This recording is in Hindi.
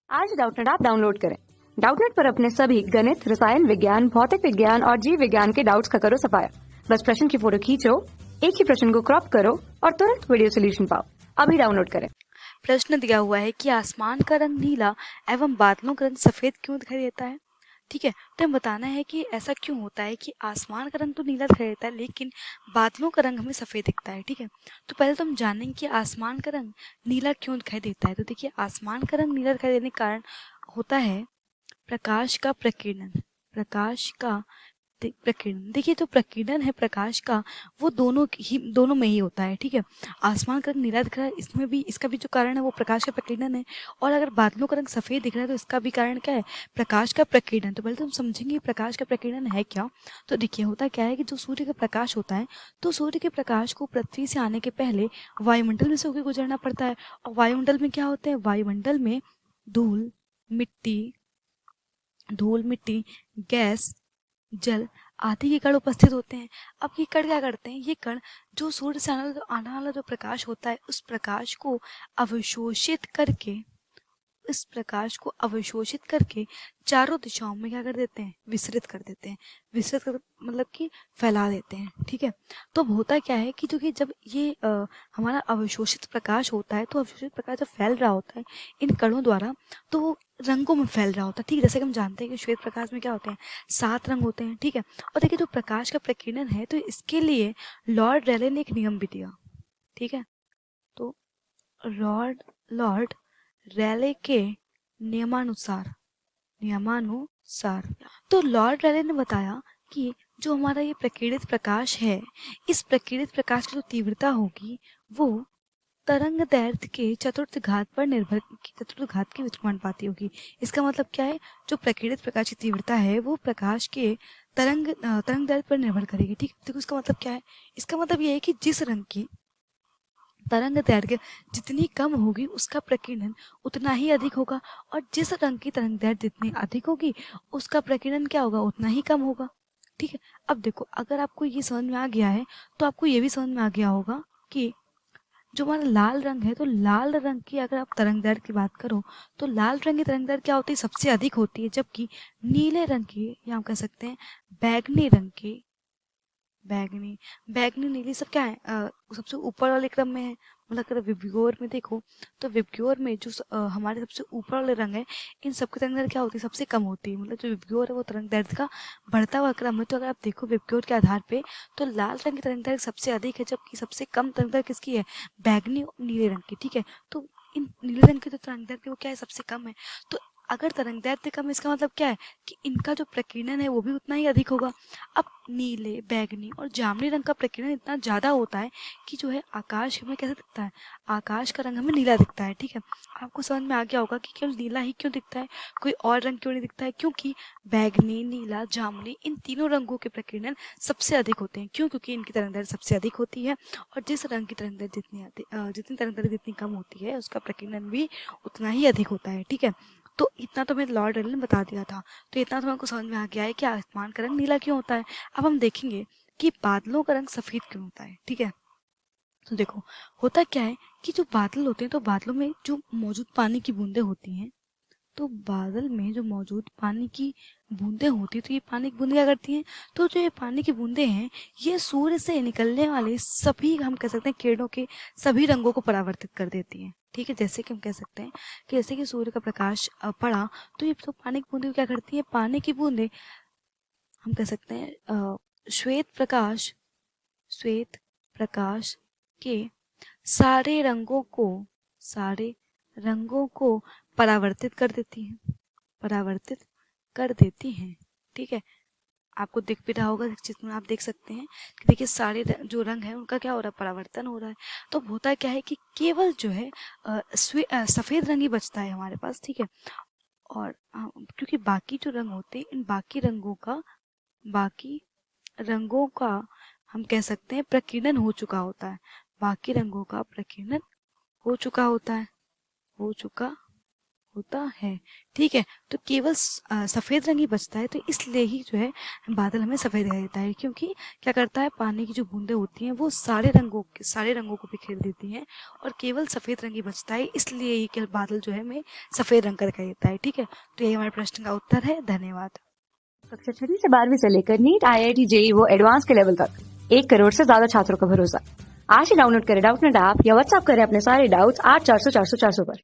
आज डाउटनेट ऐप डाउनलोड करें। डाउटनेट पर अपने सभी गणित, रसायन विज्ञान, भौतिक विज्ञान और जीव विज्ञान के डाउट्स का करो सफाया। बस प्रश्न की फोटो खींचो, एक ही प्रश्न को क्रॉप करो और तुरंत वीडियो सोल्यूशन पाओ। अभी डाउनलोड करें। प्रश्न दिया हुआ है कि आसमान का रंग नीला एवं बादलों का रंग सफेद क्यों दिखाई देता है। ठीक है, तो हमें बताना है कि ऐसा क्यों होता है कि आसमान का रंग तो नीला दिखाई देता है लेकिन बादलों का रंग हमें सफेद दिखता है। ठीक है, तो पहले तो हम जानेंगे कि आसमान का रंग नीला क्यों दिखाई देता है। तो देखिए, आसमान का रंग नीला दिखाई देने का कारण होता है प्रकाश का प्रकीर्णन। प्रकाश का प्रकीर्णन, देखिए तो प्रकीर्णन है प्रकाश का, वो दोनों में ही होता है। ठीक है, आसमान का रंग नीला दिख रहा है, इसमें भी इसका भी जो कारण है वो प्रकाश का प्रकीर्णन है। और अगर बादलों का रंग सफेद दिख रहा है तो इसका भी कारण क्या है, प्रकाश का प्रकीर्णन। तो पहले तो हम समझेंगे प्रकाश का प्रकीर्णन है क्या। तो देखिए, होता क्या है कि जो सूर्य का प्रकाश होता है, तो सूर्य के प्रकाश को पृथ्वी से आने के पहले वायुमंडल में से होकर गुजरना पड़ता है। और वायुमंडल में क्या होते हैं, वायुमंडल में धूल मिट्टी, गैस, जल आदि के कण उपस्थित होते हैं। अब ये कण क्या करते हैं, ये कण जो सूर्य से आने वाला जो प्रकाश होता है, उस प्रकाश को अवशोषित करके चारों दिशाओं में क्या कर देते हैं, विसरित कर देते हैं। विसरित कर मतलब कि फैला देते हैं। ठीक है, तो अब होता क्या है कि जो कि जब ये हमारा अवशोषित प्रकाश होता है, तो अवशोषित प्रकाश जब फैल रहा होता है इन कणों द्वारा, तो वो रंगों में फैल रहा होता है। ठीक है, जैसे कि हम जानते हैं कि श्वेत प्रकाश में क्या होते हैं, 7 रंग होते हैं। ठीक है, और देखिए जो प्रकाश का प्रकीर्णन है, तो इसके लिए लॉर्ड रेले ने एक नियम भी दिया। ठीक है, तो लॉर्ड रेले के नियमानुसार तो लॉर्ड रेले ने बताया कि जो हमारा ये प्रकीर्णित प्रकाश है, इस प्रकीर्णित प्रकाश की जो तीव्रता होगी वो तरंग दैर्ध्य के चतुर्थ घात के व्युत्क्रमानुपाती होगी। इसका मतलब क्या है, जो प्रकीर्णित प्रकाश की तीव्रता है वो प्रकाश के तरंग दैर्ध्य पर निर्भर करेगी। ठीक है, देखो इसका मतलब क्या है, इसका मतलब ये है कि जिस रंग की तरंग दैर्घ्य जितनी कम होगी उसका प्रकीर्णन उतना ही अधिक होगा, और जिस रंग की तरंग दैर्घ्य जितनी अधिक होगी उसका प्रकीर्णन क्या होगा, उतना ही कम होगा। ठीक है, अब देखो अगर आपको ये समझ में आ गया है तो आपको ये भी समझ में आ गया होगा कि जो हमारा लाल रंग है, तो लाल रंग की अगर आप तरंग दैर्घ्य की बात करो तो लाल रंग की तरंग दैर्घ्य क्या होती है, सबसे अधिक होती है। जबकि नीले रंग की, या हम कह सकते हैं बैगनी रंग की, बैगनी नीली सब क्या है, सबसे ऊपर वाले क्रम में है। मतलब अगर विबग्योर में देखो तो विबग्योर में जो हमारे सबसे ऊपर वाले रंग है, इन सबकी तरंग दैर्घ्य क्या होती है, सबसे कम होती है। मतलब जो विबग्योर है वो तरंग दैर्घ्य का बढ़ता हुआ क्रम है। तो अगर आप देखो विबग्योर के आधार पे, तो लाल रंग की तरंग दैर्घ्य सबसे अधिक है, जबकि सबसे कम तरंग दैर्घ्य किसकी है, बैगनी और नीले रंग की। ठीक है, तो इन नीले रंग की जो तरंग दैर्घ्य वो क्या है, सबसे कम है। तो अगर तरंग दैर्घ्य कम है, इसका मतलब क्या है कि इनका जो प्रकीर्णन है वो भी उतना ही अधिक होगा। अब नीले, बैगनी और जामुनी रंग का प्रकीर्णन इतना ज़्यादा होता है कि जो है आकाश हमें कैसे दिखता है, आकाश का रंग हमें नीला दिखता है। ठीक है, आपको समझ में आ गया होगा कि केवल नीला ही क्यों दिखता है, कोई और रंग क्यों नहीं दिखता है, क्योंकि बैगनी, नीला, जामुनी इन तीनों रंगों के प्रकीर्णन सबसे अधिक होते हैं। क्यों, क्योंकि इनकी तरंग दैर्घ्य सबसे अधिक होती है, और जिस रंग की तरंग दैर्घ्य जितनी तरंग दैर्घ्य जितनी कम होती है उसका प्रकीर्णन भी उतना ही अधिक होता है। ठीक है, तो इतना तो मैं लॉर्ड रेले ने बता दिया था, तो इतना तो हमको समझ में आ गया है कि आसमान का रंग नीला क्यों होता है। अब हम देखेंगे कि बादलों का रंग सफेद क्यों होता है। ठीक है, तो देखो होता क्या है कि जो बादल होते हैं, तो बादलों में जो मौजूद पानी की बूंदें होती हैं, तो बादल में जो मौजूद पानी की बूंदें होती हैं, तो ये पानी की बूंदें क्या करती हैं, तो जो ये पानी की बूंदें हैं ये सूर्य से निकलने वाले सभी, हम कह सकते हैं किरणों के सभी रंगों को परावर्तित कर देती हैं। ठीक है, जैसे कि हम कह सकते हैं कि जैसे कि सूर्य का प्रकाश पड़ा, तो ये तो पानी की बूंदें क्या करती हैं, पानी की बूंदें हम कह सकते हैं श्वेत प्रकाश के सारे रंगों को परावर्तित कर देती हैं। ठीक है, आपको दिख भी रहा होगा चित्र में, आप देख सकते हैं कि देखिए सारे जो रंग है उनका क्या हो रहा है, परावर्तन हो रहा है। तो होता क्या है कि केवल जो है सफेद रंग ही बचता है हमारे पास। ठीक है, और क्योंकि बाकी जो रंग होते हैं, इन बाकी रंगों का हम कह सकते हैं प्रकीर्णन हो चुका होता है। बाकी रंगों का प्रकीर्णन हो चुका होता है। ठीक है, तो केवल सफेद रंग ही बचता है, तो इसलिए ही जो है बादल हमें सफेद दिखाई देता है, क्योंकि क्या करता है, पानी की जो बूंदें होती हैं वो सारे रंगों को बिखेर देती हैं और केवल सफेद रंग ही बचता है, इसलिए ही केवल बादल जो है हमें सफेद रंग का दिखाई देता है। ठीक है, तो यही हमारे प्रश्न का उत्तर है। धन्यवाद। कक्षा 6 से 12वीं से लेकर नीट, IIT, JEE वो एडवांस के लेवल तक 1 करोड़ से ज्यादा छात्रों का भरोसा। आज ही डाउनलोड करें डाउटनेट ऐप या व्हाट्सएप करें अपने सारे डाउट्स 8400 400 400 पर।